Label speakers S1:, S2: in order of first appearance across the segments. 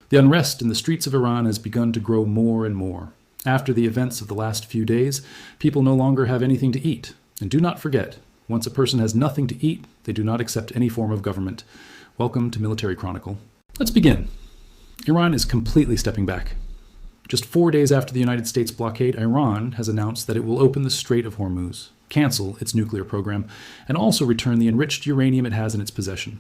S1: The unrest in the streets of Iran has begun to grow more and more. After the events of the last few days, people no longer have anything to eat. And do not forget, once a person has nothing to eat, they do not accept any form of government. Welcome to Military Chronicle. Let's begin. Iran is completely stepping back. Just 4 days after the United States blockade, Iran has announced that it will open the Strait of Hormuz, cancel its nuclear program, and also return the enriched uranium it has in its possession.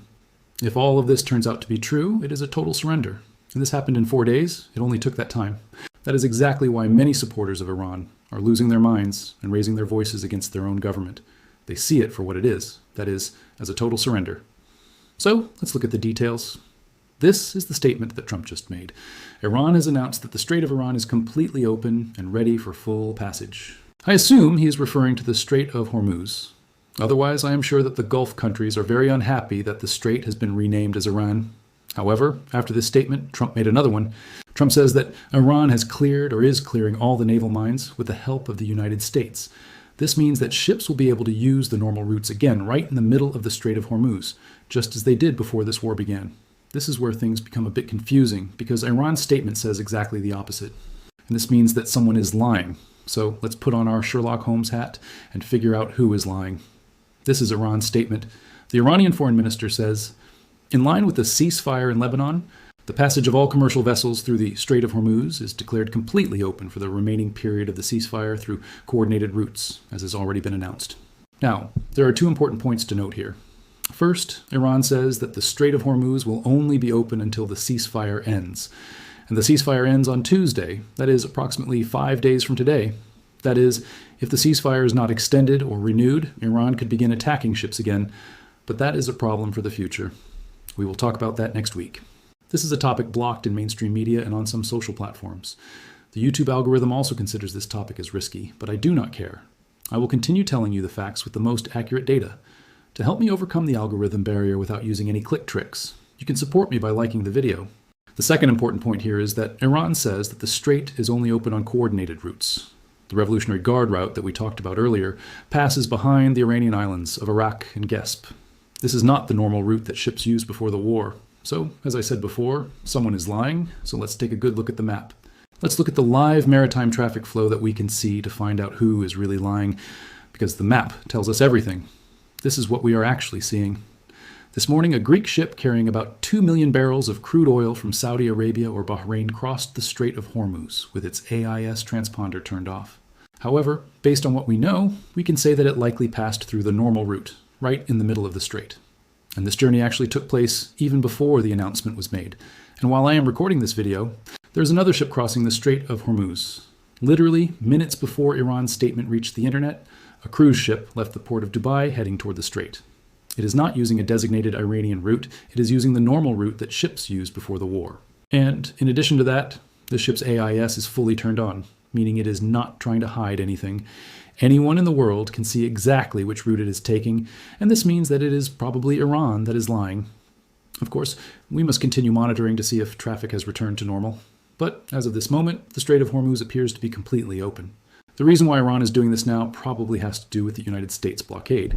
S1: If all of this turns out to be true, it is a total surrender. And this happened in 4 days. It only took that time. That is exactly why many supporters of Iran are losing their minds and raising their voices against their own government. They see it for what it is, that is, as a total surrender. So, let's look at the details. This is the statement that Trump just made. Iran has announced that the Strait of Iran is completely open and ready for full passage. I assume he is referring to the Strait of Hormuz. Otherwise, I am sure that the Gulf countries are very unhappy that the strait has been renamed as Iran. However, after this statement, Trump made another one. Trump says that Iran has cleared or is clearing all the naval mines with the help of the United States. This means that ships will be able to use the normal routes again, right in the middle of the Strait of Hormuz, just as they did before this war began. This is where things become a bit confusing, because Iran's statement says exactly the opposite. And this means that someone is lying. So let's put on our Sherlock Holmes hat and figure out who is lying. This is Iran's statement. The Iranian foreign minister says, in line with the ceasefire in Lebanon, the passage of all commercial vessels through the Strait of Hormuz is declared completely open for the remaining period of the ceasefire through coordinated routes, as has already been announced. Now, there are 2 important points to note here. First, Iran says that the Strait of Hormuz will only be open until the ceasefire ends. And the ceasefire ends on Tuesday, that is approximately 5 days from today. That is, if the ceasefire is not extended or renewed, Iran could begin attacking ships again, but that is a problem for the future. We will talk about that next week. This is a topic blocked in mainstream media and on some social platforms. The YouTube algorithm also considers this topic as risky, but I do not care. I will continue telling you the facts with the most accurate data. To help me overcome the algorithm barrier without using any click tricks, you can support me by liking the video. The second important point here is that Iran says that the strait is only open on coordinated routes. The Revolutionary Guard route that we talked about earlier passes behind the Iranian islands of Arak and Gesp. This is not the normal route that ships used before the war. So, as I said before, someone is lying, so let's take a good look at the map. Let's look at the live maritime traffic flow that we can see to find out who is really lying, because the map tells us everything. This is what we are actually seeing. This morning, a Greek ship carrying about 2 million barrels of crude oil from Saudi Arabia or Bahrain crossed the Strait of Hormuz with its AIS transponder turned off. However, based on what we know, we can say that it likely passed through the normal route, right in the middle of the strait. And this journey actually took place even before the announcement was made. And while I am recording this video, there's another ship crossing the Strait of Hormuz. Literally, minutes before Iran's statement reached the internet, a cruise ship left the port of Dubai heading toward the strait. It is not using a designated Iranian route, it is using the normal route that ships used before the war. And in addition to that, the ship's AIS is fully turned on, meaning it is not trying to hide anything. Anyone in the world can see exactly which route it is taking, and this means that it is probably Iran that is lying. Of course, we must continue monitoring to see if traffic has returned to normal. But as of this moment, the Strait of Hormuz appears to be completely open. The reason why Iran is doing this now probably has to do with the United States blockade.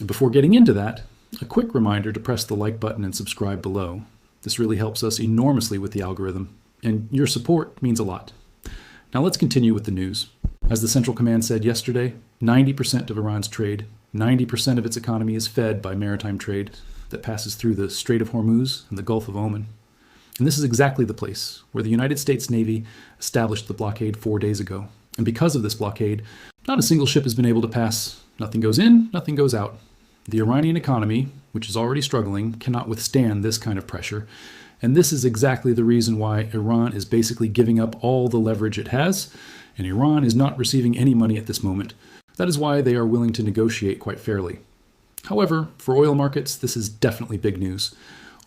S1: And before getting into that, a quick reminder to press the like button and subscribe below. This really helps us enormously with the algorithm, and your support means a lot. Now let's continue with the news. As the Central Command said yesterday, 90% of Iran's trade, 90% of its economy is fed by maritime trade that passes through the Strait of Hormuz and the Gulf of Oman. And this is exactly the place where the United States Navy established the blockade 4 days ago. And because of this blockade, not a single ship has been able to pass. Nothing goes in, nothing goes out. The Iranian economy, which is already struggling, cannot withstand this kind of pressure. And this is exactly the reason why Iran is basically giving up all the leverage it has, and Iran is not receiving any money at this moment. That is why they are willing to negotiate quite fairly. However, for oil markets, this is definitely big news.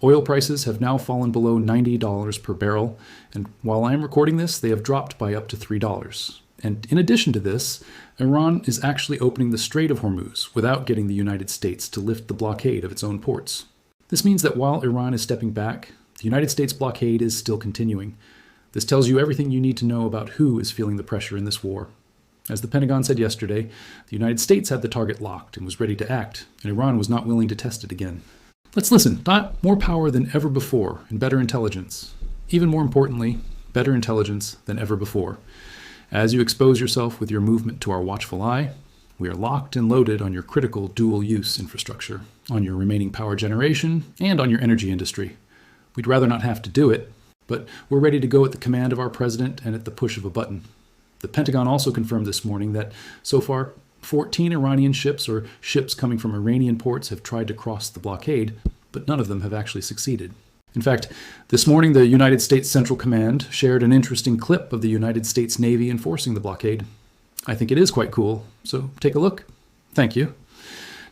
S1: Oil prices have now fallen below $90 per barrel, and while I am recording this, they have dropped by up to $3. And in addition to this, Iran is actually opening the Strait of Hormuz without getting the United States to lift the blockade of its own ports. This means that while Iran is stepping back, the United States blockade is still continuing. This tells you everything you need to know about who is feeling the pressure in this war. As the Pentagon said yesterday, the United States had the target locked and was ready to act, and Iran was not willing to test it again. Let's listen. Not more power than ever before and better intelligence. Even more importantly, better intelligence than ever before. As you expose yourself with your movement to our watchful eye, we are locked and loaded on your critical dual-use infrastructure, on your remaining power generation, and on your energy industry. We'd rather not have to do it, but we're ready to go at the command of our president and at the push of a button. The Pentagon also confirmed this morning that, so far, 14 Iranian ships or ships coming from Iranian ports have tried to cross the blockade, but none of them have actually succeeded. In fact, this morning the United States Central Command shared an interesting clip of the United States Navy enforcing the blockade. I think it is quite cool, so take a look. Thank you.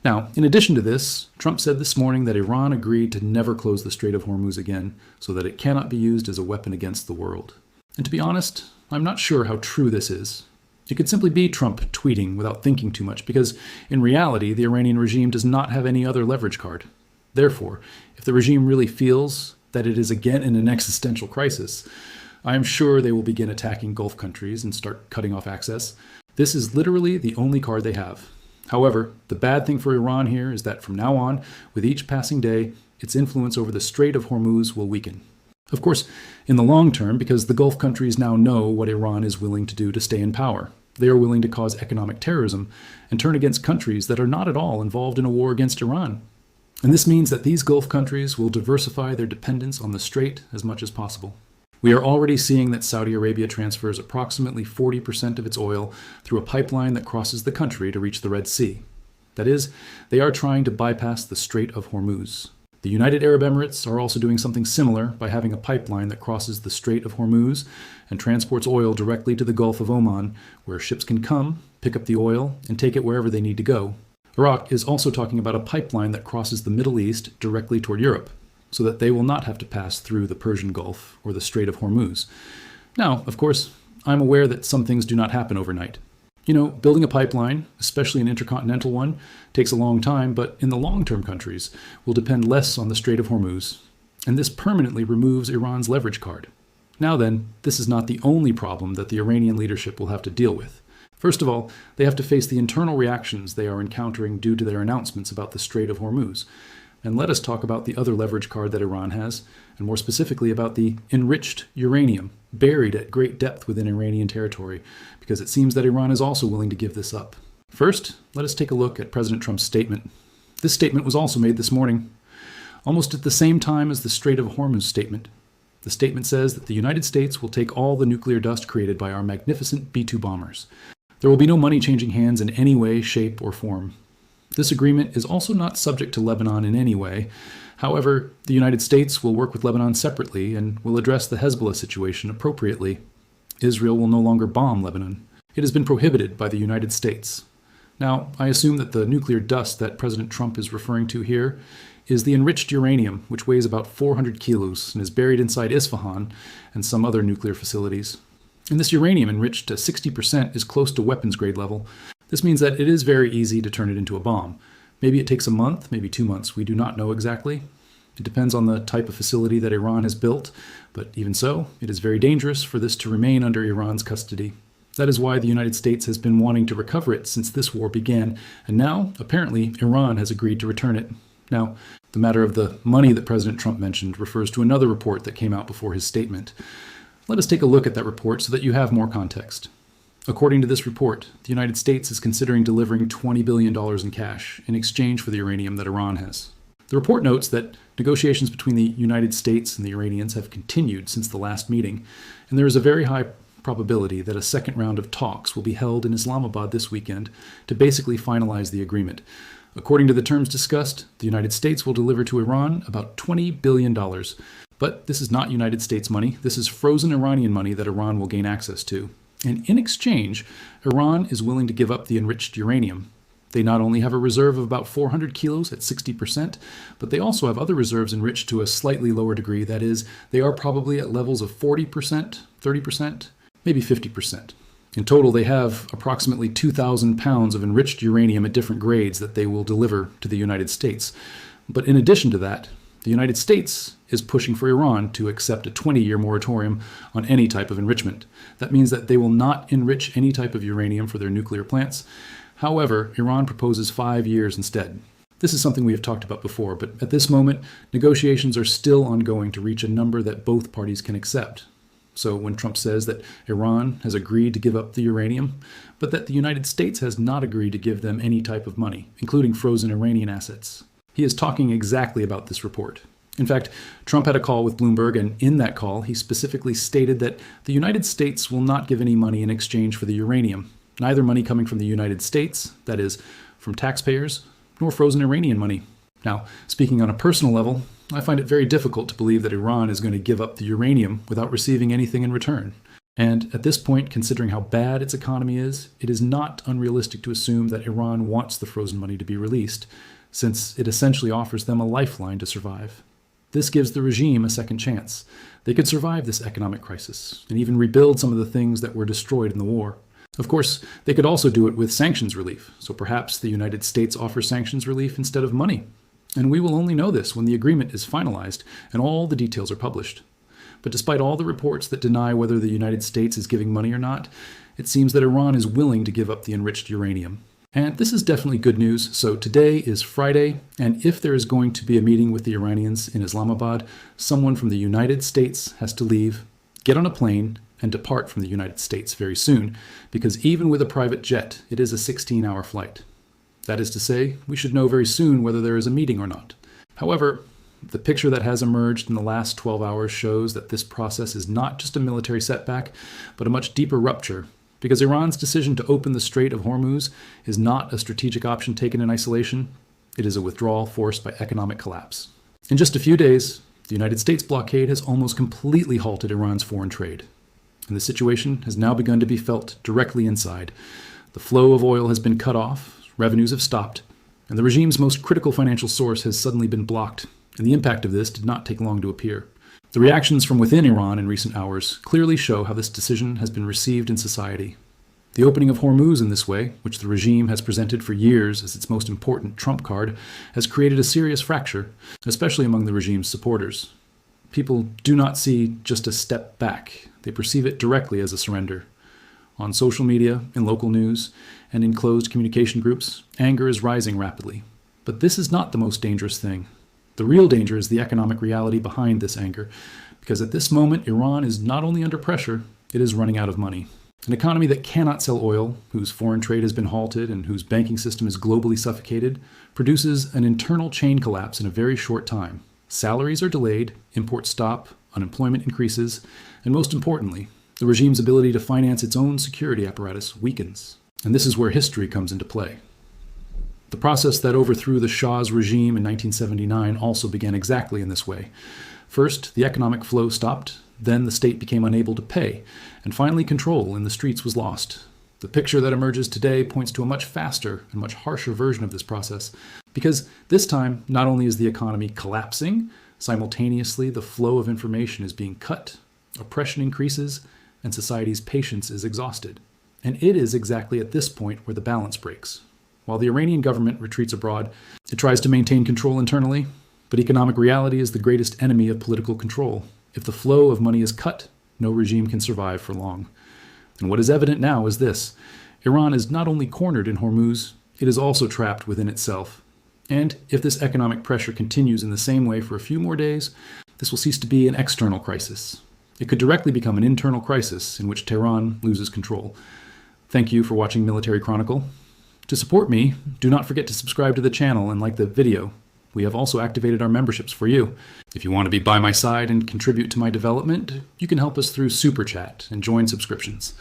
S1: Now, in addition to this, Trump said this morning that Iran agreed to never close the Strait of Hormuz again, so that it cannot be used as a weapon against the world. And to be honest, I'm not sure how true this is. It could simply be Trump tweeting without thinking too much, because in reality, the Iranian regime does not have any other leverage card. Therefore, if the regime really feels that it is again in an existential crisis, I am sure they will begin attacking Gulf countries and start cutting off access. This is literally the only card they have. However, the bad thing for Iran here is that from now on, with each passing day, its influence over the Strait of Hormuz will weaken. Of course, in the long term, because the Gulf countries now know what Iran is willing to do to stay in power. They are willing to cause economic terrorism and turn against countries that are not at all involved in a war against Iran. And this means that these Gulf countries will diversify their dependence on the Strait as much as possible. We are already seeing that Saudi Arabia transfers approximately 40% of its oil through a pipeline that crosses the country to reach the Red Sea. That is, they are trying to bypass the Strait of Hormuz. The United Arab Emirates are also doing something similar by having a pipeline that crosses the Strait of Hormuz and transports oil directly to the Gulf of Oman, where ships can come, pick up the oil, and take it wherever they need to go. Iraq is also talking about a pipeline that crosses the Middle East directly toward Europe, so that they will not have to pass through the Persian Gulf or the Strait of Hormuz. Now, of course, I'm aware that some things do not happen overnight. You know, building a pipeline, especially an intercontinental one, takes a long time, but in the long-term countries will depend less on the Strait of Hormuz, and this permanently removes Iran's leverage card. Now then, this is not the only problem that the Iranian leadership will have to deal with. First of all, they have to face the internal reactions they are encountering due to their announcements about the Strait of Hormuz. And let us talk about the other leverage card that Iran has, and more specifically about the enriched uranium buried at great depth within Iranian territory, because it seems that Iran is also willing to give this up. First, let us take a look at President Trump's statement. This statement was also made this morning, almost at the same time as the Strait of Hormuz statement. The statement says that the United States will take all the nuclear dust created by our magnificent B-2 bombers. There will be no money changing hands in any way, shape, or form. This agreement is also not subject to Lebanon in any way. However, the United States will work with Lebanon separately and will address the Hezbollah situation appropriately. Israel will no longer bomb Lebanon. It has been prohibited by the United States. Now, I assume that the nuclear dust that President Trump is referring to here is the enriched uranium, which weighs about 400 kilos and is buried inside Isfahan and some other nuclear facilities. And this uranium enriched to 60% is close to weapons grade level. This means that it is very easy to turn it into a bomb. Maybe it takes a month, maybe 2 months. We do not know exactly. It depends on the type of facility that Iran has built, but even so, it is very dangerous for this to remain under Iran's custody. That is why the United States has been wanting to recover it since this war began, and now, apparently, Iran has agreed to return it. Now, the matter of the money that President Trump mentioned refers to another report that came out before his statement. Let us take a look at that report so that you have more context. According to this report, the United States is considering delivering $20 billion in cash in exchange for the uranium that Iran has. The report notes that negotiations between the United States and the Iranians have continued since the last meeting, and there is a very high probability that a second round of talks will be held in Islamabad this weekend to basically finalize the agreement. According to the terms discussed, the United States will deliver to Iran about $20 billion. But this is not United States money. This is frozen Iranian money that Iran will gain access to. And in exchange, Iran is willing to give up the enriched uranium. They not only have a reserve of about 400 kilos at 60%, but they also have other reserves enriched to a slightly lower degree. That is, they are probably at levels of 40%, 30%, maybe 50%. In total, they have approximately 2,000 pounds of enriched uranium at different grades that they will deliver to the United States. But in addition to that, the United States is pushing for Iran to accept a 20-year moratorium on any type of enrichment. That means that they will not enrich any type of uranium for their nuclear plants. However, Iran proposes 5 years instead. This is something we have talked about before, but at this moment, negotiations are still ongoing to reach a number that both parties can accept. So when Trump says that Iran has agreed to give up the uranium, but that the United States has not agreed to give them any type of money, including frozen Iranian assets, he is talking exactly about this report. In fact, Trump had a call with Bloomberg, and in that call, he specifically stated that the United States will not give any money in exchange for the uranium, neither money coming from the United States, that is, from taxpayers, nor frozen Iranian money. Now, speaking on a personal level, I find it very difficult to believe that Iran is going to give up the uranium without receiving anything in return. And at this point, considering how bad its economy is, it is not unrealistic to assume that Iran wants the frozen money to be released, since it essentially offers them a lifeline to survive. This gives the regime a second chance. They could survive this economic crisis and even rebuild some of the things that were destroyed in the war. Of course, they could also do it with sanctions relief, so perhaps the United States offers sanctions relief instead of money. And we will only know this when the agreement is finalized and all the details are published. But despite all the reports that deny whether the United States is giving money or not, it seems that Iran is willing to give up the enriched uranium. And this is definitely good news. So today is Friday, and if there is going to be a meeting with the Iranians in Islamabad, someone from the United States has to leave, get on a plane, and depart from the United States very soon, because even with a private jet, it is a 16-hour flight. That is to say, we should know very soon whether there is a meeting or not. However, the picture that has emerged in the last 12 hours shows that this process is not just a military setback, but a much deeper rupture, because Iran's decision to open the Strait of Hormuz is not a strategic option taken in isolation. It is a withdrawal forced by economic collapse. In just a few days, the United States blockade has almost completely halted Iran's foreign trade. And the situation has now begun to be felt directly inside. The flow of oil has been cut off, revenues have stopped, and the regime's most critical financial source has suddenly been blocked, and the impact of this did not take long to appear. The reactions from within Iran in recent hours clearly show how this decision has been received in society. The opening of Hormuz in this way, which the regime has presented for years as its most important trump card, has created a serious fracture, especially among the regime's supporters. People do not see just a step back. They perceive it directly as a surrender. On social media, in local news, and in closed communication groups, anger is rising rapidly. But this is not the most dangerous thing. The real danger is the economic reality behind this anger, because at this moment, Iran is not only under pressure, it is running out of money. An economy that cannot sell oil, whose foreign trade has been halted, and whose banking system is globally suffocated, produces an internal chain collapse in a very short time. Salaries are delayed, imports stop, unemployment increases, and most importantly, the regime's ability to finance its own security apparatus weakens. And this is where history comes into play. The process that overthrew the Shah's regime in 1979 also began exactly in this way. First, the economic flow stopped, then the state became unable to pay, and finally control in the streets was lost. The picture that emerges today points to a much faster and much harsher version of this process, because this time, not only is the economy collapsing, simultaneously the flow of information is being cut, oppression increases, and society's patience is exhausted. And it is exactly at this point where the balance breaks. While the Iranian government retreats abroad, it tries to maintain control internally, but economic reality is the greatest enemy of political control. If the flow of money is cut, no regime can survive for long. And what is evident now is this: Iran is not only cornered in Hormuz, it is also trapped within itself. And if this economic pressure continues in the same way for a few more days, this will cease to be an external crisis. It could directly become an internal crisis in which Tehran loses control. Thank you for watching Military Chronicle. To support me, do not forget to subscribe to the channel and like the video. We have also activated our memberships for you. If you want to be by my side and contribute to my development, you can help us through Super Chat and join subscriptions.